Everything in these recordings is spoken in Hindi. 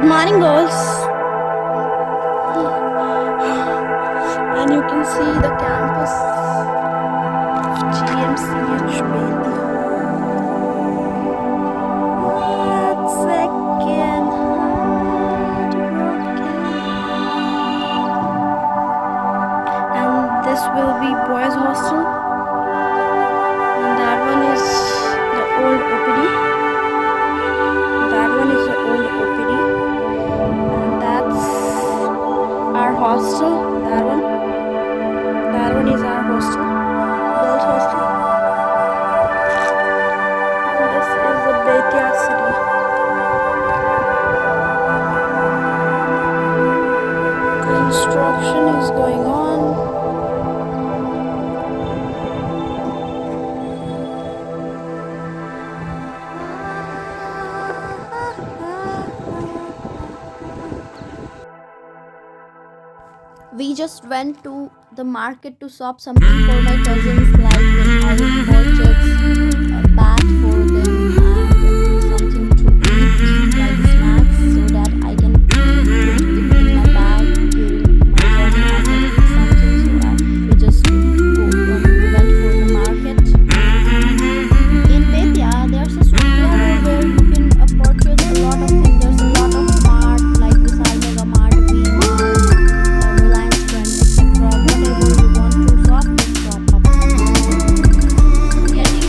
Good morning, girls. And you can see the campus of GMCH India. One second. And this will be boys' hostel. And that one is the old OPD. That one is the old OPD. And that's our hostel. That one is our hostel. Girls' hostel. And this is the Betia city. Construction is going on. We just went to the market to shop something for my cousins, like I purchased a bat for them and something to eat, like snacks, so that I can put it in my bag during my journey. I can eat something, so we just we went for the market. In Betia, there's a store where you can purchase a lot of things. There's a lot of mart, like Vishal Mega Mart, V-Mart, Reliance Trend, etc. Whatever you want to shop, just shop up. Getting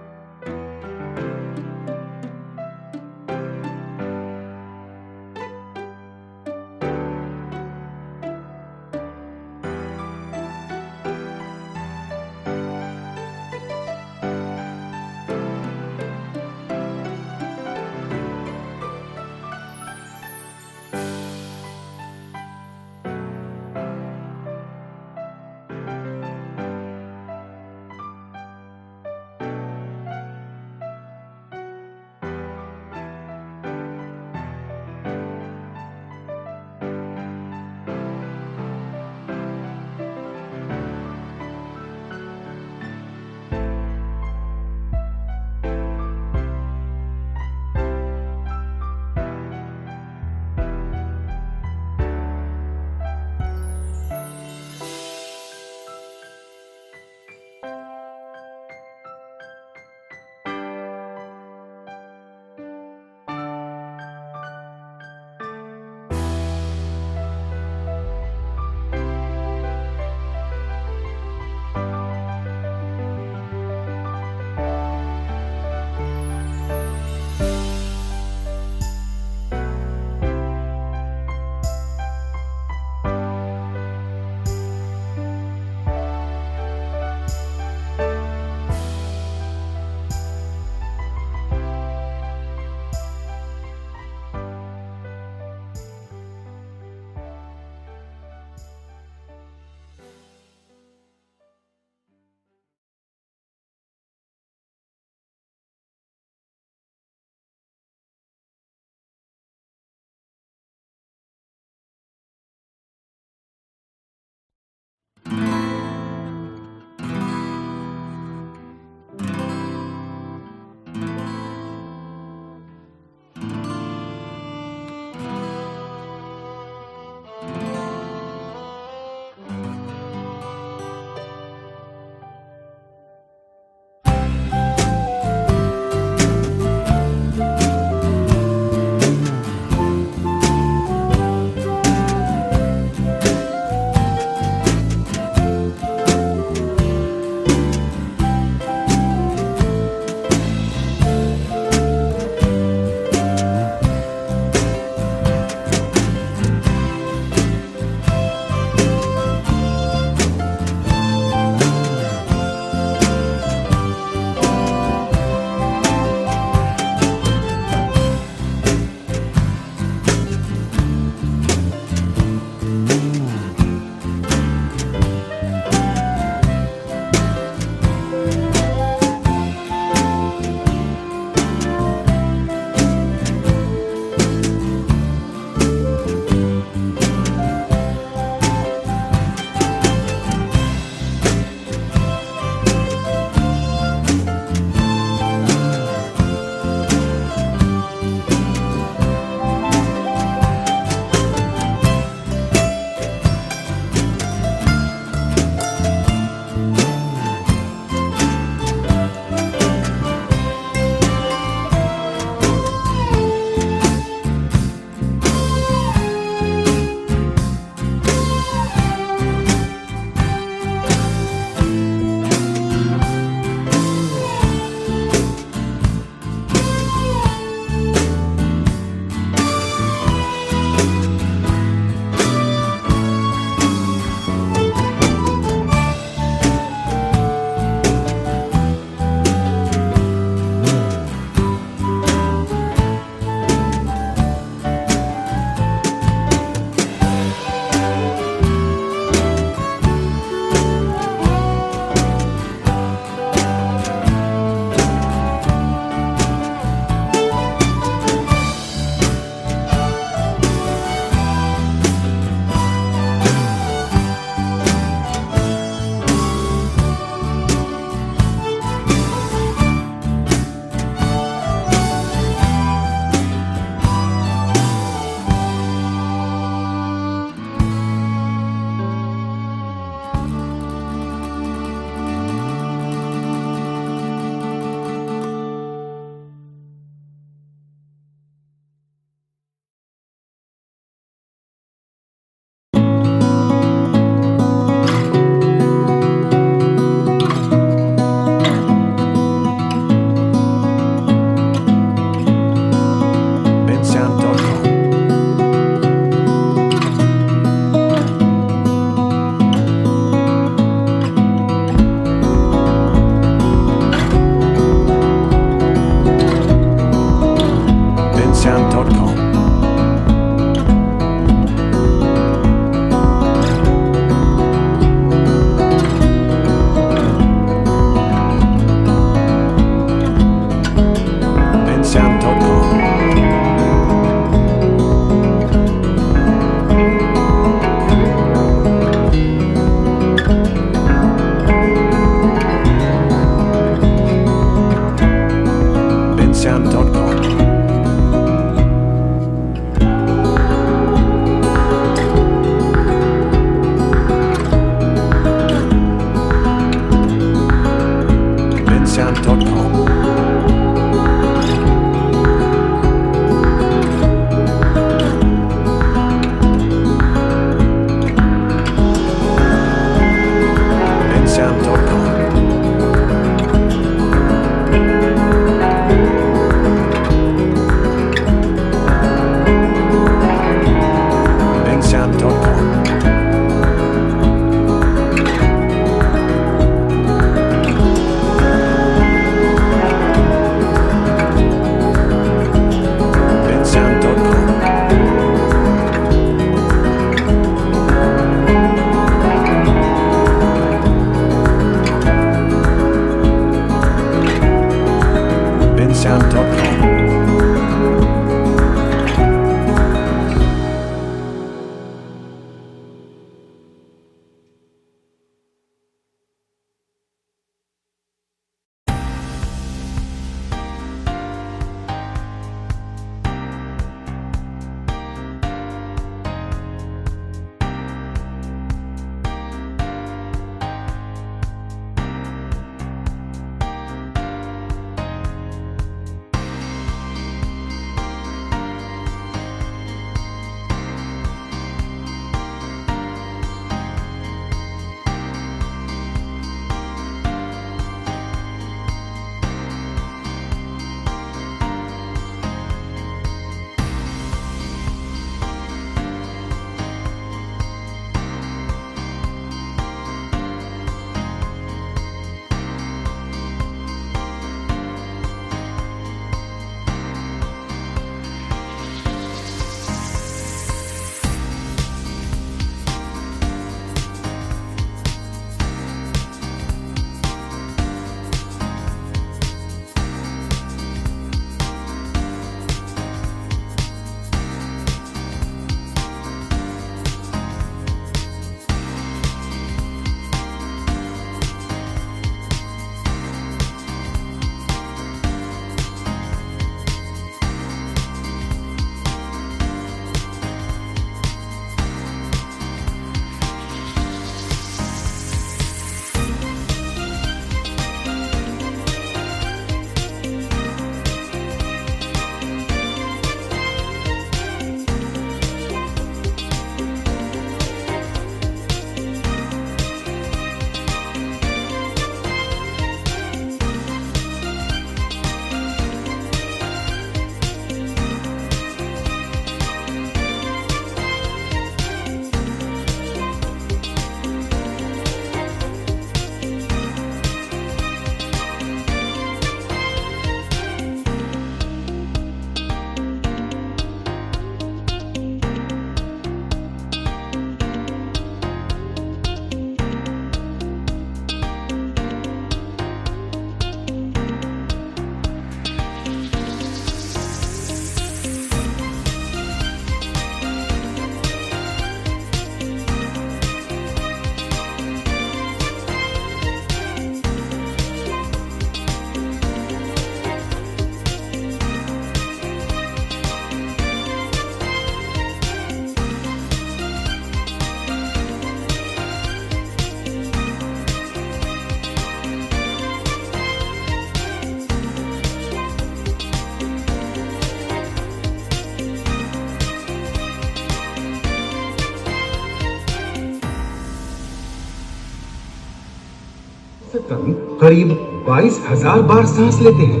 औसतन करीब 22,000 बार सांस लेते हैं।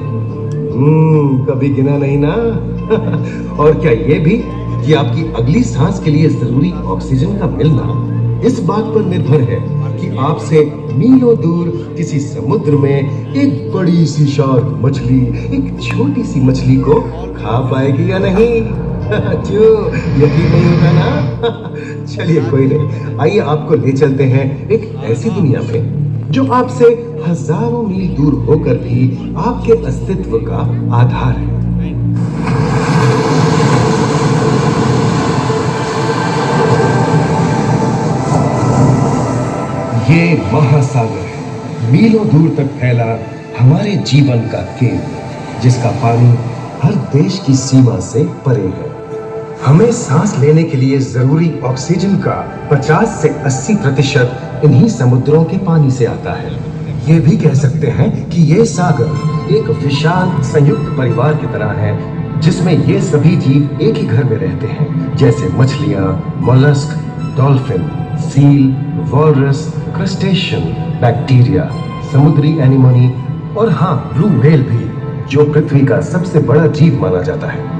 कभी गिना नहीं ना। और क्या ये भी कि आपकी अगली सांस के लिए जरूरी ऑक्सीजन का मिलना इस बात पर निर्भर है कि आपसे मीलों दूर किसी समुद्र में एक बड़ी सी शार्क मछली एक छोटी सी मछली को खा पाएगी या नहीं। क्यों यकीन नहीं होता ना? चलिए कोई नहीं, आइए आपको ले चलते हैं एक ऐसी दुनिया में जो आपसे हजारों मील दूर होकर भी आपके अस्तित्व का आधार है। ये महासागर है, मीलों दूर तक फैला हमारे जीवन का केंद्र, जिसका पानी हर देश की सीमा से परे है। हमें सांस लेने के लिए जरूरी ऑक्सीजन का 50 से 80% इन्हीं समुद्रों के पानी से आता है। ये भी कह सकते हैं कि ये सागर एक विशाल संयुक्त परिवार की तरह है, जिसमें ये सभी जीव एक ही घर में रहते हैं, जैसे मछलियां, mollusc, dolphin, seal, walrus, crustacean, bacteria, समुद्री एनिमोनी और हाँ, ब्लू व्हेल भी, जो पृथ्वी का सबसे बड़ा जीव माना जाता है।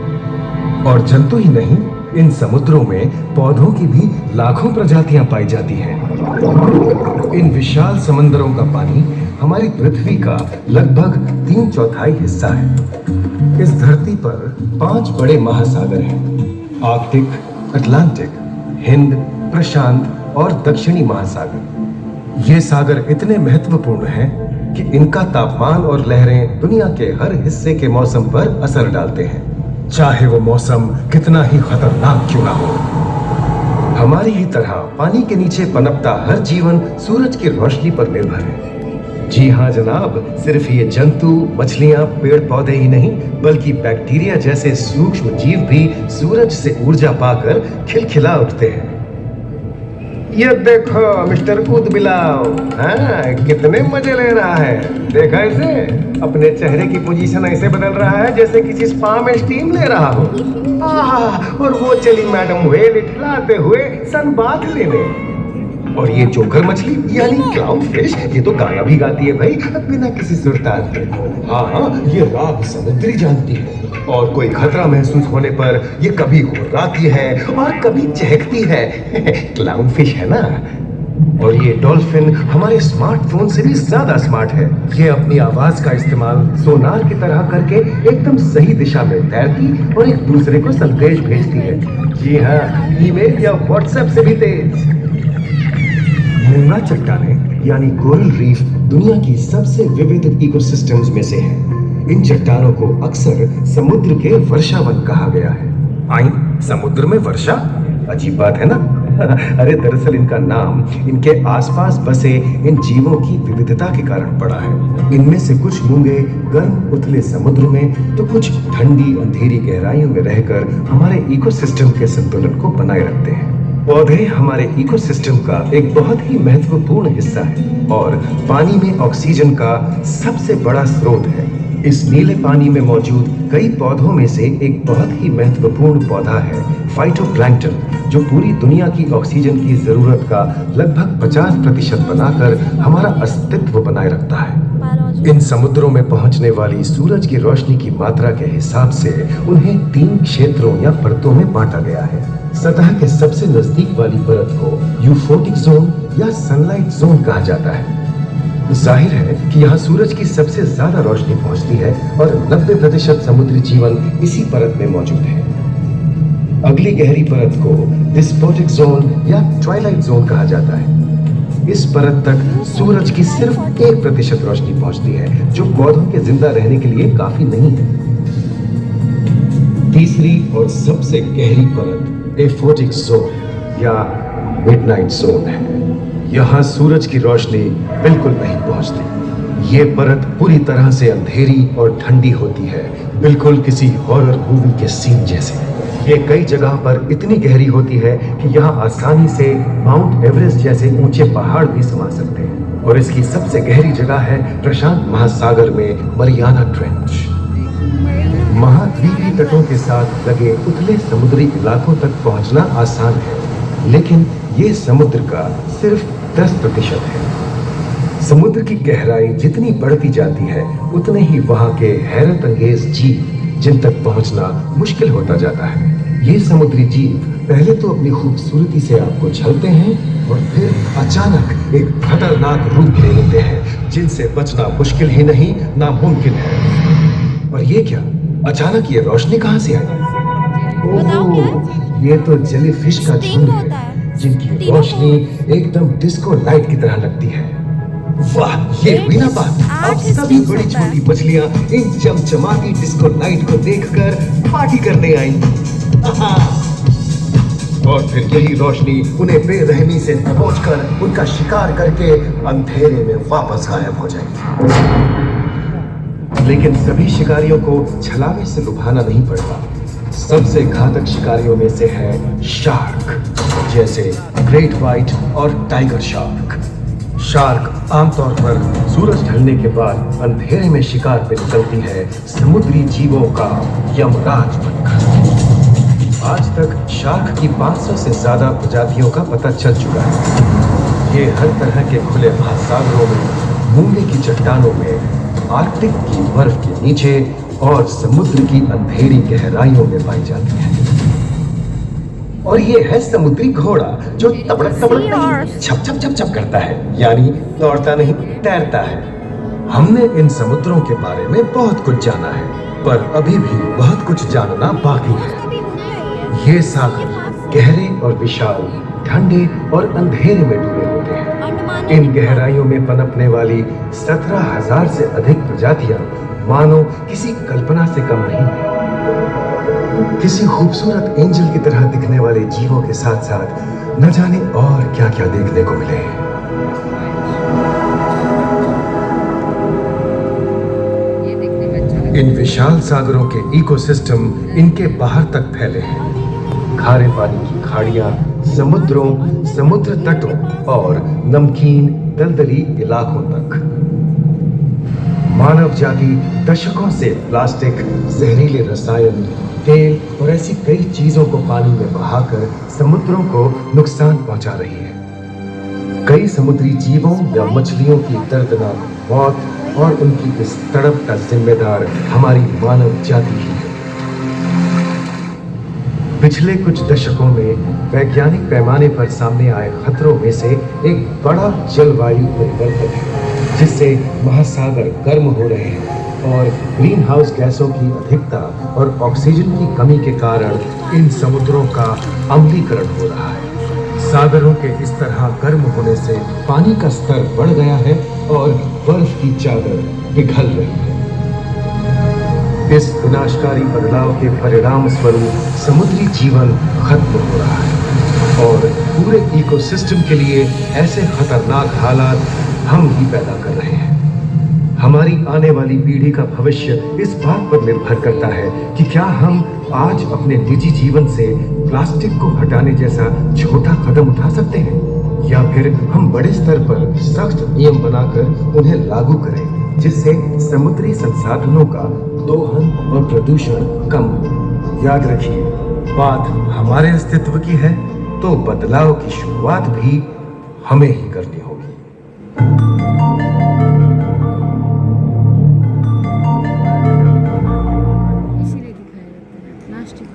और जंतु ही नहीं, इन समुद्रों में पौधों की भी लाखों प्रजातियां पाई जाती हैं। इन विशाल समंदरों का पानी हमारी पृथ्वी का लगभग 3/4 हिस्सा है। इस धरती पर 5 बड़े महासागर हैं: आर्कटिक, अटलांटिक, हिंद, प्रशांत और दक्षिणी महासागर। ये सागर इतने महत्वपूर्ण हैं कि इनका तापमान और लहरें दुनिया के हर हिस्से के मौसम पर असर डालते हैं, चाहे वो मौसम कितना ही खतरनाक क्यों ना हो। हमारी ही तरह पानी के नीचे पनपता हर जीवन सूरज की रोशनी पर निर्भर है। जी हाँ जनाब, सिर्फ ये जंतु, मछलियां, पेड़ पौधे ही नहीं, बल्कि बैक्टीरिया जैसे सूक्ष्म जीव भी सूरज से ऊर्जा पाकर खिलखिला उठते हैं। ये देखो मिस्टर कूद बिलाव, हाँ, कितने मजे ले रहा है। देखा इसे, अपने चेहरे की पोजीशन ऐसे बदल रहा है जैसे किसी स्पा में स्टीम ले रहा हो। और वो चली मैडम व्हेल इठलाते हुए सन बाथ लेने। और ये जोकर मछली यानी क्लाउन फिश, ये तो गाना भी गाती है भाई, बिना किसी सुरताल के। हाँ, ये रात समुद्री जानती है, और कोई खतरा महसूस होने पर ये कभी हुर्राती है और कभी चहकती है। क्लाउन फिश है ना। और ये डॉल्फिन हमारे स्मार्टफोन से भी ज्यादा स्मार्ट है। ये अपनी आवाज का इस्तेमाल सोनार की तरह करके एकदम सही दिशा में तैरती और एक दूसरे को संदेश भेजती है। जी हाँ, ईमेल या व्हाट्सएप से भी तेज। मूंगा चट्टानें यानी कोरल रीफ दुनिया की सबसे विविध इकोसिस्टम्स में से है। इन चट्टानों को अक्सर समुद्र के वर्षावन कहा गया है। आई, समुद्र में वर्षा, अजीब बात है ना। अरे दरअसल इनका नाम इनके आसपास बसे इन जीवों की विविधता के कारण पड़ा है। इनमें से कुछ मूंगे गर्म उथले समुद्र में, तो कुछ ठंडी अंधेरी गहराइयों में रहकर हमारे इकोसिस्टम के संतुलन को बनाए रखते हैं। पौधे हमारे इकोसिस्टम का एक बहुत ही महत्वपूर्ण हिस्सा है और पानी में ऑक्सीजन का सबसे बड़ा स्रोत है। इस नीले पानी में मौजूद कई पौधों में से एक बहुत ही महत्वपूर्ण पौधा है फाइटोप्लैंक्टन, जो पूरी दुनिया की ऑक्सीजन की जरूरत का लगभग 50% बनाकर हमारा अस्तित्व बनाए रखता है। इन समुद्रों में पहुंचने वाली सूरज की रोशनी की मात्रा के हिसाब से उन्हें 3 क्षेत्रों या परतों में बांटा गया है। सतह के सबसे नजदीक वाली परत को यूफोटिक जोन या सनलाइट जोन कहा जाता है। जाहिर है कि यहाँ सूरज की सबसे ज्यादा रोशनी पहुंचती है और 90% समुद्री जीवन इसी परत में मौजूद है। अगली गहरी परत को डिस्पोटिक जोन या ट्वाइलाइट जोन कहा जाता है। इस परत तक सूरज की सिर्फ 1% रोशनी पहुंचती है, जो पौधों के जिंदा रहने के लिए काफी नहीं है। तीसरी और सबसे गहरी परत एफोटिक जोन या मिडनाइट जोन है। यहाँ सूरज की रोशनी बिल्कुल नहीं पहुंचती। ये परत पूरी तरह से अंधेरी और ठंडी होती है, बिल्कुल किसी हॉरर मूवी के सीन जैसे। ये कई जगह पर इतनी गहरी होती है कि यहाँ आसानी से माउंट एवरेस्ट जैसे ऊंचे पहाड़ भी समा सकते हैं। और इसकी सबसे गहरी जगह है प्रशांत महासागर में मरियाना ट्रेंच। महाद्वीपीय तटों के साथ लगे उथले समुद्री इलाकों तक पहुंचना आसान है, लेकिन ये समुद्र का सिर्फ 10% है। समुद्र की गहराई जितनी बढ़ती जाती है उतने ही वहां के हैरत अंगेज जीव जिन तक पहुंचना मुश्किल होता जाता है। ये समुद्री जीव पहले तो अपनी खूबसूरती से आपको छलते हैं और फिर अचानक एक खतरनाक रूप ले लेते हैं जिनसे बचना मुश्किल ही नहीं नामुमकिन है। और ये क्या, अचानक ये रोशनी कहां से आई? बताओ क्या? ये तो जेलीफिश का स्टिंग झुंड होता है है। जिनकी स्टिंग रोशनी एकदम डिस्को लाइट की तरह लगती है। वाह, ये हुई ना बात। अब सभी बड़ी छोटी मछलियां इन चमचमाती डिस्को लाइट को देखकर पार्टी करने आई। और फिर यही रोशनी उन्हें बेरहमी से दबोचकर उनका शिकार करके अंधेरे में वापस गायब हो जाएगी। लेकिन सभी शिकारियों को छलावे से लुभाना नहीं पड़ता। सबसे घातक शिकारियों में से है शार्क, जैसे ग्रेट व्हाइट और टाइगर शार्क। शार्क आमतौर पर सूरज ढलने के बाद अंधेरे में शिकार पे निकलती है समुद्री जीवों का यमराज बनकर। आज तक शार्क की 500 से ज्यादा प्रजातियों का पता चल चुका है। ये हर तरह के खुले महासागरों में, मूंगे की चट्टानों में, आर्कटिक की बर्फ के नीचे और समुद्र की अंधेरी गहराइयों में पाई जाती है। और ये है समुद्री घोड़ा जो तबड़क तबड़क नहीं, छप छप छप छप करता है, यानी दौड़ता नहीं तैरता है। हमने इन समुद्रों के बारे में बहुत कुछ जाना है, पर अभी भी बहुत कुछ जानना बाकी है। ये सागर गहरे और विशाल, ठंडे और अंधेरे में डूबे होते हैं। इन गहराइयों में पनपने वाली 17,000 से अधिक प्रजातियां मानो किसी कल्पना से कम नहीं है। किसी खूबसूरत एंजल की तरह दिखने वाले जीवों के साथ साथ न जाने और क्या क्या देखने को मिले। इन विशाल सागरों के इकोसिस्टम इनके बाहर तक फैले हैं। खारे पानी की खाड़ियां समुद्रों, समुद्र तटों और नमकीन दलदली इलाकों तक। मानव जाति दशकों से प्लास्टिक, जहरीले रसायन, तेल और ऐसी कई चीजों को पानी में बहाकर समुद्रों को नुकसान पहुंचा रही है। कई समुद्री जीवों या मछलियों की दर्दनाक मौत और उनकी इस तड़प का जिम्मेदार हमारी मानव जाति ही है। पिछले कुछ दशकों में वैज्ञानिक पैमाने पर सामने आए खतरों में से एक बड़ा जलवायु परिवर्तन है, जिससे महासागर गर्म हो रहे हैं और ग्रीन हाउस गैसों की अधिकता और ऑक्सीजन की कमी के कारण इन समुद्रों का अम्लीकरण हो रहा है। सागरों के इस तरह गर्म होने से पानी का स्तर बढ़ गया है और बर्फ की चादर पिघल रही है। इस विनाशकारी बदलाव के परिणाम स्वरूप समुद्री जीवन खत्म हो रहा है और पूरे इकोसिस्टम के लिए ऐसे खतरनाक हालात हम ही पैदा कर रहे हैं। हमारी आने वाली पीढ़ी का भविष्य इस बात पर निर्भर करता है कि क्या हम आज अपने निजी जीवन से प्लास्टिक को हटाने जैसा छोटा कदम उठा सकते हैं, या फिर हम बड़े स्तर पर सख्त नियम बनाकर उन्हें लागू करें जिससे समुद्री संसाधनों का दोहन और प्रदूषण कम हो। याद रखिए, बात हमारे अस्तित्व की है तो बदलाव की शुरुआत भी हमें ही करनी होगी। इसीलिए दिखाया जाता है प्लास्टिक।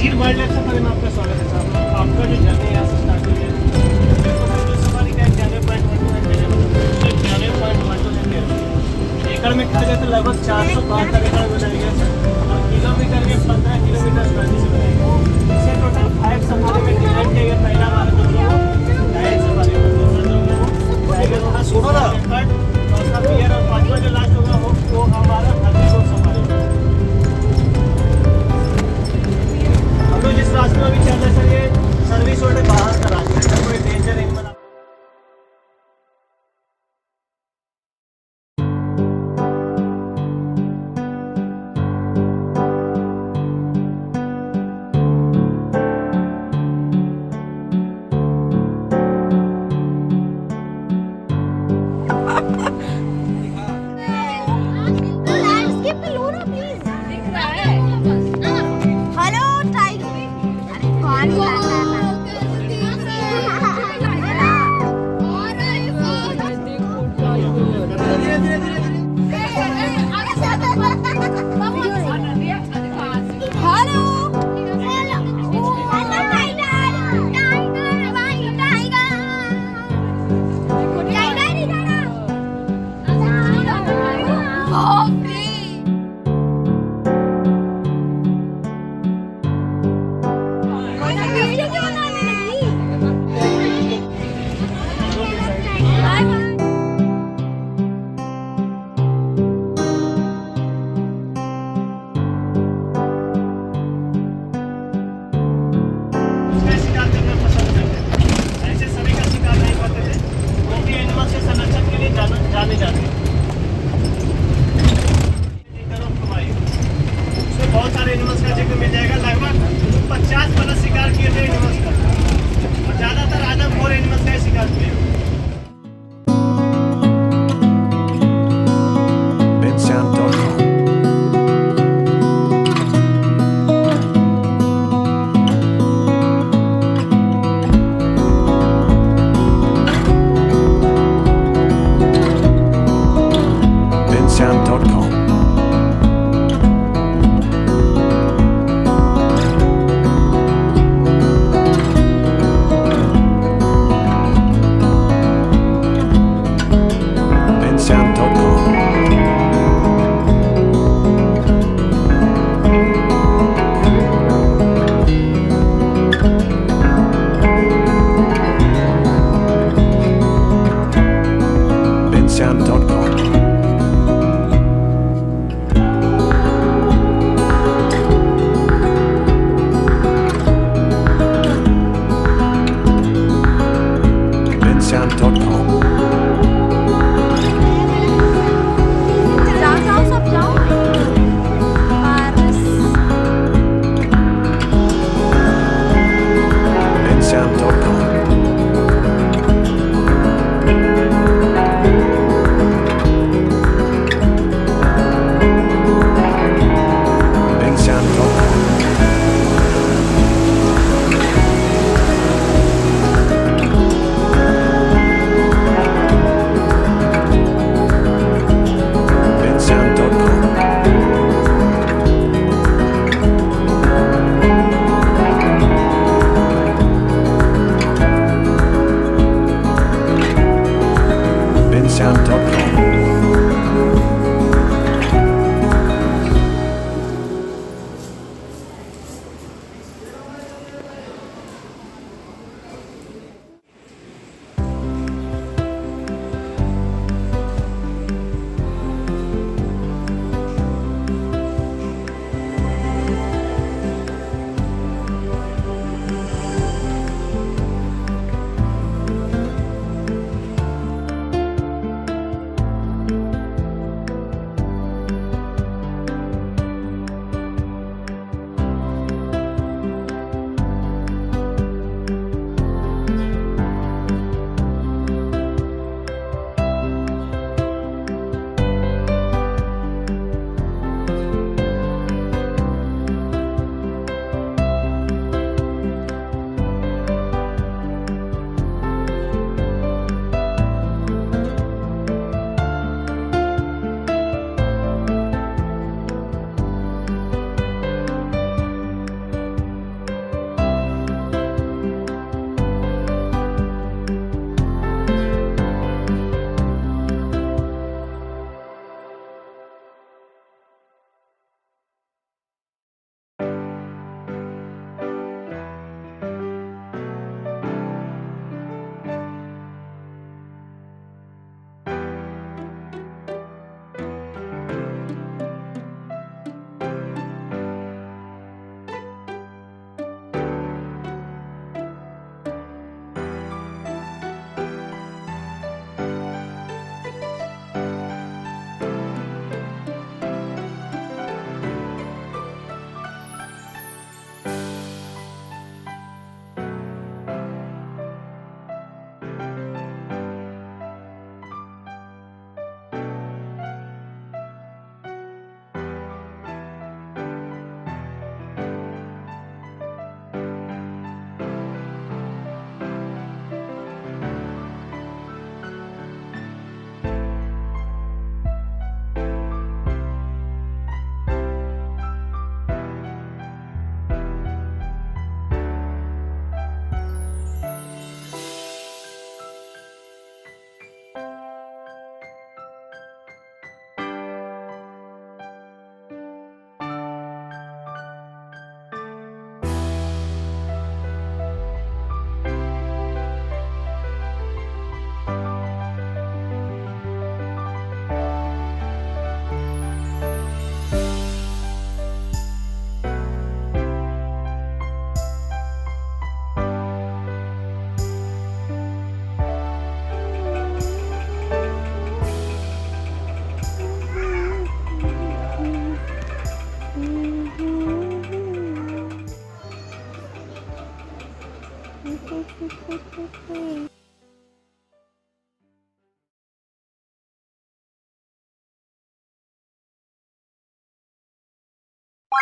जीर वाइल्ड लाइफ सफारी में आपका स्वागत है साहब। आपका जो जर्नी यहाँ से स्टार्ट हुई है, देखो सर, जो सफारी का 91.12 एकड़ में कहा जाए तो लगभग 472 एकड़ बनाया गया सर, और किलोमीटर में 15 किलोमीटर स्क्वायर से बनाया गया। इसे टोटल 5 सफारी में डिवाइड किया गया। पहला हमारा जो है वो डायरेक्ट सफारी में, दूसरा जो है वो टाइगर होगा 16 एकड़, चौथा बियर, और पांचवा जो लास्ट होगा वो हमारा 30 सफारी। हम लोग जिस रास्ते में अभी चल रहे हैं सर, ये सर्विस रोड है, बाहर का रास्ता है, कोई डेंजर एनिमल लैंडस्केप पे लो ना प्लीज। दिख रहा है। Hello tiger. अरे कौन शिकार करना पसंद करते थे। ऐसे सभी का शिकार नहीं करते थे, वो भी एनिमल्स के संरक्षण के लिए जाने जाते हैं। उसमें बहुत सारे एनिमल्स का जिक्र मिल जाएगा। लगभग 50 प्लस शिकार किए थे एनिमल्स का, और ज़्यादातर आदमखोर एनिमल्स का ही शिकार किए। bensound.com bensound.com bensound.com bensound.com bensound.com जाओ जाओ सब जाओ। पारस bensound.com bensound.com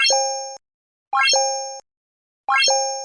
Bensound.com